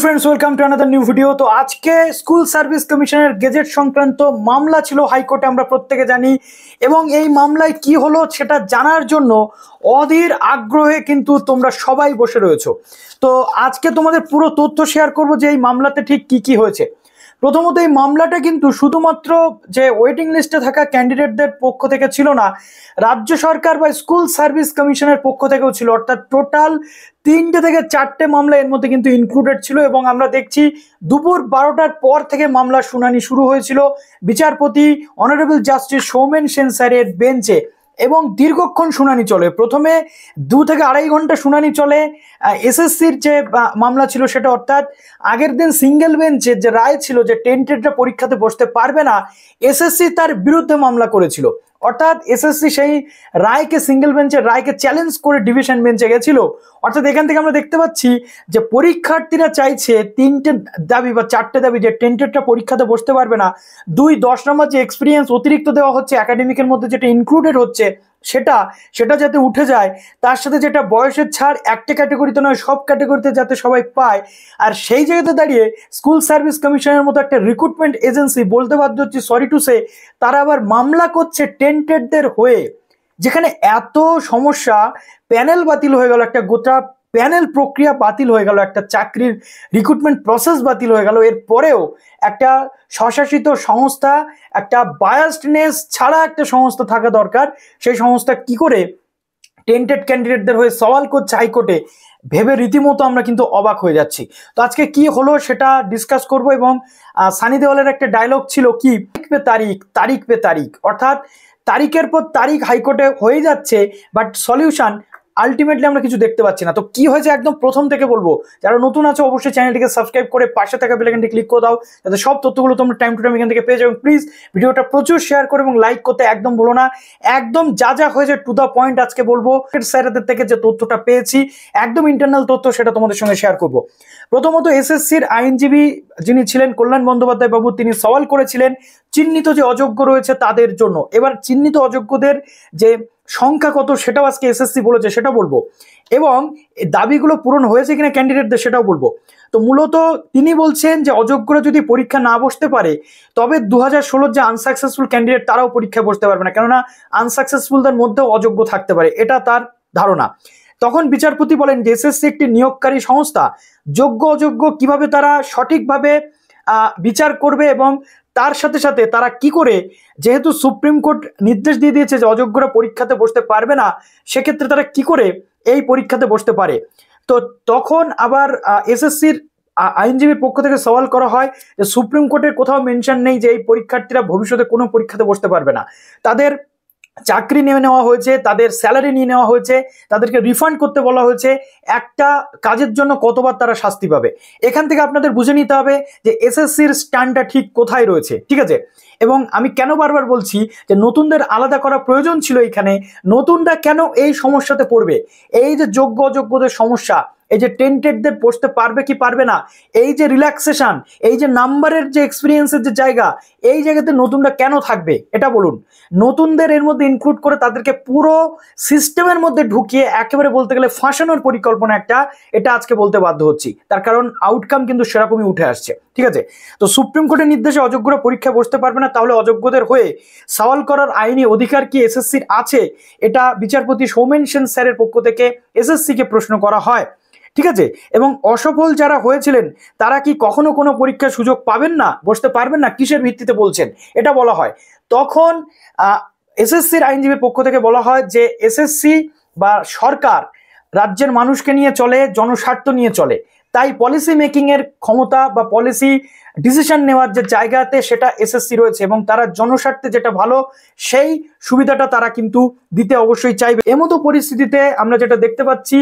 Friends welcome to another new video. तो आज के स्कूल सार्विस कमिशनर गेजेट संक्रांत मामला छिलो हाईकोर्टे আমরা প্রত্যেকে জানি এবং এই মামলায় কি হলো সেটা জানার জন্য অধীর আগ্রহে কিন্তু তোমরা সবাই বসে রয়েছো। তো আজকে তোমাদের পুরো তথ্য শেয়ার করব যে এই মামলাতে ঠিক কি কি হয়েছে। প্রথমত এই মামলাটা কিন্তু শুধুমাত্র যে ওয়েটিং লিস্টে থাকা ক্যান্ডিডেটদের পক্ষ থেকে ছিল না, রাজ্য সরকার বা স্কুল সার্ভিস কমিশনের পক্ষ থেকেও ছিল। অর্থাৎ টোটাল 3টে থেকে 4টে মামলা এর মধ্যে কিন্তু ইনক্লুডেড ছিল এবং আমরা দেখছি দুপুর 12টার পর থেকে মামলা শুনানি শুরু হয়েছিল বিচারপতি অনারেবল জাস্টিস সৌমেন সেন স্যারের বেঞ্চে এবং দীর্ঘক্ষণ শুনানি চলে। প্রথমে 2 থেকে 2.5 ঘন্টা শুনানি চলে এসএসসির যে মামলা ছিল সেটা, অর্থাৎ আগের দিন সিঙ্গেল বেঞ্চের যে রায় ছিল যে টেন্টেডরা পরীক্ষাতে বসতে পারবে না, এসএসসি তার বিরুদ্ধে মামলা করেছিল। অর্থাৎ এসএসসি সেই রায়কে, সিঙ্গেল বেঞ্চের রায়কে চ্যালেঞ্জ করে ডিভিশন বেঞ্চে গেছিল। অর্থাৎ এখান থেকে আমরা দেখতে পাচ্ছি যে পরীক্ষার্থীরা চাইছে 3টে দাবি বা 4টে দাবি, যে টেন্টেডটা পরীক্ষাতে বসতে পারবে না, 10 নম্বর যে এক্সপিরিয়েন্স অতিরিক্ত দেওয়া হচ্ছে একাডেমিকের মধ্যে যেটা ইনক্লুডেড হচ্ছে সেটা যাতে উঠে যায়, তার সাথে যেটা বয়সের ছাড় একটা ক্যাটাগরিতে নয় সব ক্যাটাগরিতে যাতে সবাই পায়। আর সেই জায়গাতে দাঁড়িয়ে স্কুল সার্ভিস কমিশনের মতো একটা রিক্রুটমেন্ট এজেন্সি, বলতে বাধ্য হচ্ছে সরি টু সে, তারা আবার মামলা করছে টেন্টেডদের হয়ে। যেখানে এত সমস্যা, প্যানেল বাতিল হয়ে গেল, একটা গোটা প্যানেল প্রক্রিয়া বাতিল হয়ে গেল, একটা চাকরির রিক্রুটমেন্ট প্রসেস বাতিল হয়ে গেল, এরপরেও একটা স্বশাসিত সংস্থা, একটা বায়াসডনেস ছাড়া একটা সংস্থা থাকা দরকার, সেই সংস্থা কি করে টেন্টেড ক্যান্ডিডেটদের হয়ে সওয়াল করছে হাইকোর্টে, ভেবে রীতিমতো আমরা কিন্তু অবাক হয়ে যাচ্ছি। তো আজকে কি হলো সেটা ডিসকাস করব এবং সানি দেওয়ালের একটা ডায়লগ ছিল কি, তারিখ পে তারিখ, অর্থাৎ তারিখের পর তারিখ হাইকোর্টে হয়ে যাচ্ছে, বাট সলিউশন আলটিমেটলি আমরা কিছু দেখতে পাচ্ছি না। তো কি হয়েছে একদম প্রথম থেকে বলবো। যারা নতুন আছে অবশ্যই চ্যানেলটিকে সাবস্ক্রাইব করে পাশে থাকা বেল আইকনটি ক্লিক করে দাও, যাতে সব তথ্যগুলো তোমরা টাইম টু টাইম এখান থেকে পেয়ে যাও। প্লিজ ভিডিওটা প্রচুর শেয়ার করে এবং লাইক করতে একদম বলো না। একদম যা হয়েছে টু দ্য পয়েন্ট আজকে বলবো। স্যারদের থেকে যে তথ্যটা পেয়েছি একদম ইন্টারনাল তথ্য, সেটা তোমাদের সঙ্গে শেয়ার করব। প্রথমত এসএসসির আইনজীবী যিনি ছিলেন কল্যাণ বন্দ্যোপাধ্যায় বাবু, তিনি সওয়াল করেছিলেন চিহ্নিত যে অযোগ্য রয়েছে তাদের জন্য। এবার চিহ্নিত অযোগ্যদের যে সংখ্যা কত সেটাও আজকে এসএসসি বলেছে, সেটা বলবো, এবং দাবিগুলো পূরণ হয়েছে কিনা ক্যান্ডিডেটদের সেটাও বলবো। তো মূলত তিনি বলছেন যে অযোগ্যরা যদি পরীক্ষা না বসতে পারে তবে 2016 যে আনসাকসেসফুল ক্যান্ডিডেট তারাও পরীক্ষায় বসতে পারবে না, কেননা আনসাকসেসফুলদের মধ্যেও অযোগ্য থাকতে পারে, এটা তার ধারণা। তখন বিচারপতি বলেন যে এসএসসি একটি নিয়োগকারী সংস্থা, যোগ্য অযোগ্য কিভাবে তারা সঠিকভাবে বিচার করবে এবং তার সাথে সাথে তারা কি করে, যেহেতু সুপ্রিম কোর্ট নির্দেশ দিয়ে দিয়েছে যে অযোগ্যরা পরীক্ষাতে বসতে পারবে না, সেক্ষেত্রে তারা কি করে এই পরীক্ষাতে বসতে পারে। তো তখন আবার এসএসসির আইনজীবীর পক্ষ থেকে সওয়াল করা হয় যে সুপ্রিম কোর্টের কোথাও মেনশন নেই যে এই পরীক্ষার্থীরা ভবিষ্যতে কোনো পরীক্ষাতে বসতে পারবে না। তাদের চাকরি নিয়ে নেওয়া হয়েছে, তাদের স্যালারি নিয়ে নেওয়া হয়েছে, তাদেরকে রিফান্ড করতে বলা হয়েছে, একটা কাজের জন্য কতবার তারা শাস্তি পাবে। এখান থেকে আপনাদের বুঝে নিতে হবে যে এসএসসির স্ট্যান্ডটা ঠিক কোথায় রয়েছে, ঠিক আছে। এবং আমি কেন বারবার বলছি যে নতুনদের আলাদা করা প্রয়োজন ছিল এখানে, নতুনরা কেন এই সমস্যাতে পড়বে, এই যে যোগ্য অযোগ্যদের সমস্যা, এই যে টেন্টেডদের বসতে পারবে কি পারবে না, এই যে রিল্যাক্সেশন, এই যে নাম্বারের যে এক্সপিরিয়েন্সের যে জায়গা, এই জায়গাতে নতুনরা কেন থাকবে এটা বলুন। নতুনদের এর মধ্যে ইনক্লুড করে তাদেরকে পুরো সিস্টেমের মধ্যে ঢুকিয়ে একেবারে বলতে গেলে ফাঁসানোর পরিকল্পনা একটা, এটা আজকে বলতে বাধ্য হচ্ছি। তার কারণ আউটকাম কিন্তু সেরকমই উঠে আসছে, ঠিক আছে। তো সুপ্রিম কোর্টের নির্দেশে অযোগ্যরা পরীক্ষায় বসতে পারবে না, তাহলে অযোগ্যদের হয়ে সওয়াল করার আইনি অধিকার কি এসএসসির আছে, এটা বিচারপতি সৌমেন সেন স্যারের পক্ষ থেকে এসএসসিকে প্রশ্ন করা হয়, ঠিক আছে। এবং অসফল যারা হয়েছিলেন তারা কি কখনো কোনো পরীক্ষার সুযোগ পাবেন না, বসতে পারবেন না, কিসের ভিত্তিতে বলছেন এটা বলা হয়। তখন এসএসসির আইনজীবীর পক্ষ থেকে বলা হয় যে এসএসসি বা সরকার রাজ্যের মানুষকে নিয়ে চলে, জনস্বার্থ নিয়ে চলে, তাই পলিসি মেকিং এর ক্ষমতা বা পলিসি ডিসিশন নেওয়ার যে জায়গাতে সেটা এসএসসি রয়েছে এবং তারা জনস্বার্থে যেটা ভালো সেই সুবিধাটা তারা কিন্তু দিতে অবশ্যই চাইবে। এমতো পরিস্থিতিতে আমরা যেটা দেখতে পাচ্ছি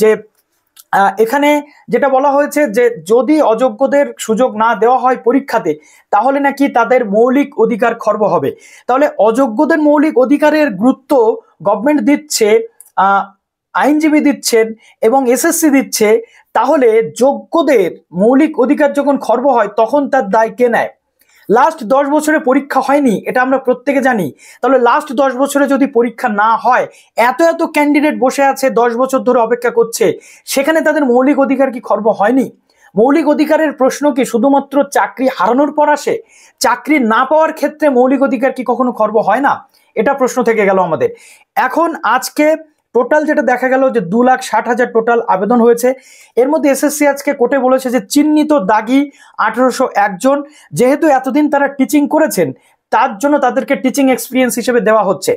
যে এখানে যেটা বলা হয়েছে যে যদি অযোগ্যদের সুযোগ না দেওয়া হয় পরীক্ষাতে তাহলে নাকি তাদের মৌলিক অধিকার খর্ব হবে। তাহলে অযোগ্যদের মৌলিক অধিকারের গুরুত্ব গভর্নমেন্ট দিচ্ছে, আইনজীবী দিচ্ছেন এবং এসএসসি দিচ্ছে, তাহলে যোগ্যদের মৌলিক অধিকার যখন খর্ব হয় তখন তার দায় কে নেয়? লাস্ট 10 বছরে পরীক্ষা হয়নি, এটা আমরা প্রত্যেকে জানি। তাহলে লাস্ট 10 বছরে যদি পরীক্ষা না হয়, এত ক্যান্ডিডেট বসে আছে 10 বছর ধরে অপেক্ষা করছে, সেখানে তাদের মৌলিক অধিকার কি খর্ব হয়নি? মৌলিক অধিকারের প্রশ্ন কি শুধুমাত্র চাকরি হারানোর পর আসে? চাকরি না পাওয়ার ক্ষেত্রে মৌলিক অধিকার কি কখনো খর্ব হয় না? এটা প্রশ্ন থেকে গেল আমাদের। এখন আজকে টোটাল যেটা দেখা গেল যে 2,60,000 টোটাল আবেদন হয়েছে। এর মধ্যে এসএসসি আজকে কোর্টে বলেছে যে চিহ্নিত দাগি 1801 জন, যেহেতু এতদিন তারা টিচিং করেছেন তার জন্য তাদেরকে টিচিং এক্সপিরিয়েন্স হিসেবে দেওয়া হচ্ছে।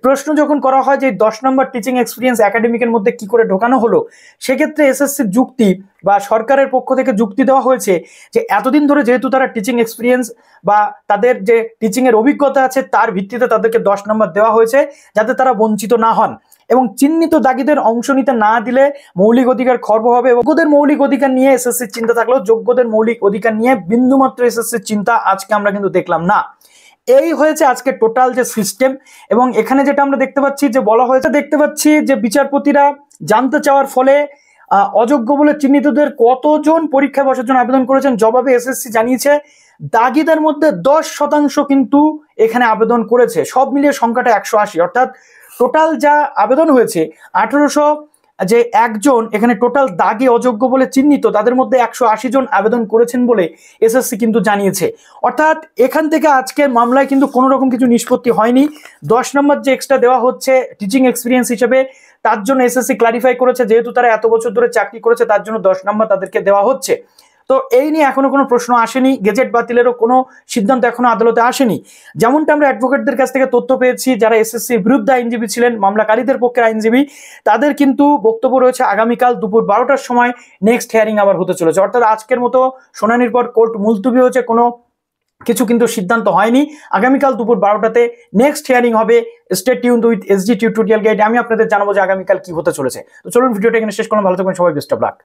প্রশ্ন যখন করা হয় যে 10 নম্বর টিচিং এক্সপিরিয়েন্স একাডেমিকের মধ্যে কি করে ঢোকানো হলো, সেক্ষেত্রে এসএসসির যুক্তি বা সরকারের পক্ষ থেকে যুক্তি দেওয়া হয়েছে যে এতদিন ধরে যেহেতু তারা টিচিং এক্সপিরিয়েন্স বা তাদের যে টিচিং এর অভিজ্ঞতা আছে তার ভিত্তিতে তাদেরকে 10 নম্বর দেওয়া হয়েছে, যাতে তারা বঞ্চিত না হন। এবং চিহ্নিত দাগিদের অংশ নিতে না দিলে মৌলিক অধিকার খর্ব হবে। এবং যোগ্যদের মৌলিক অধিকার নিয়ে এসএসসির চিন্তা থাকলেও যোগ্যদের মৌলিক অধিকার নিয়ে বিন্দুমাত্র এসএসসির চিন্তা আজকে আমরা কিন্তু দেখলাম না। এই হয়েছে আজকে টোটাল যে সিস্টেম। এবং এখানে যেটা আমরা দেখতে পাচ্ছি যে বলা হয়েছে, দেখতে পাচ্ছি যে বিচারপতিরা জানতে চাওয়ার ফলে অযোগ্য বলে চিহ্নিতদের কতজন পরীক্ষায় বসার জন্য আবেদন করেছেন, জবাবে এসএসসি জানিয়েছে দাগিদের মধ্যে 10% কিন্তু এখানে আবেদন করেছে। সব মিলিয়ে সংখ্যাটা 180, অর্থাৎ টোটাল যা আবেদন হয়েছে 1800 যে একজন এখানে টোটাল দাগি অযোগ্য বলে চিহ্নিত, তাদের মধ্যে 180 জন আবেদন করেছেন বলে এসএসসি কিন্তু জানিয়েছে। অর্থাৎ এখান থেকে আজকের মামলায় কিন্তু কোনো রকম কিছু নিষ্পত্তি হয়নি। 10 নম্বর যে এক্সট্রা দেওয়া হচ্ছে টিচিং এক্সপিরিয়েন্স হিসেবে, তার জন্য এসএসসি ক্লারিফাই করেছে যেহেতু তারা এত বছর ধরে চাকরি করেছে তার জন্য 10 নম্বর তাদেরকে দেওয়া হচ্ছে। তো এই নিয়ে এখনো কোনো প্রশ্ন আসেনি, গেজেট বাতিলেরও কোনো সিদ্ধান্ত এখনো আদালতে আসেনি। যেমনটা আমরা অ্যাডভোকেটদের কাছ থেকে তথ্য পেয়েছি, যারা এসএসসির বিরুদ্ধে আইনজীবী ছিলেন, মামলাকারীদের পক্ষের আইনজীবী, তাদের কিন্তু বক্তব্য রয়েছে আগামীকাল দুপুর 12টার সময় নেক্সট হিয়ারিং আবার হতে চলেছে। অর্থাৎ আজকের মতো শুনানির পর কোর্ট মুলতবি হয়েছে, কোনো কিছু কিন্তু সিদ্ধান্ত হয়নি। আগামীকাল দুপুর 12টাতে নেক্সট হিয়ারিং হবে। Stay tuned with SD tutorial guide. আমি আপনাদের জানাবো যে আগামীকাল কি হতে চলেছে। তো চলুন ভিডিওটা এখানে শেষ করলাম। ভালো থাকবেন সবাই, বেস্ট অফ লাক।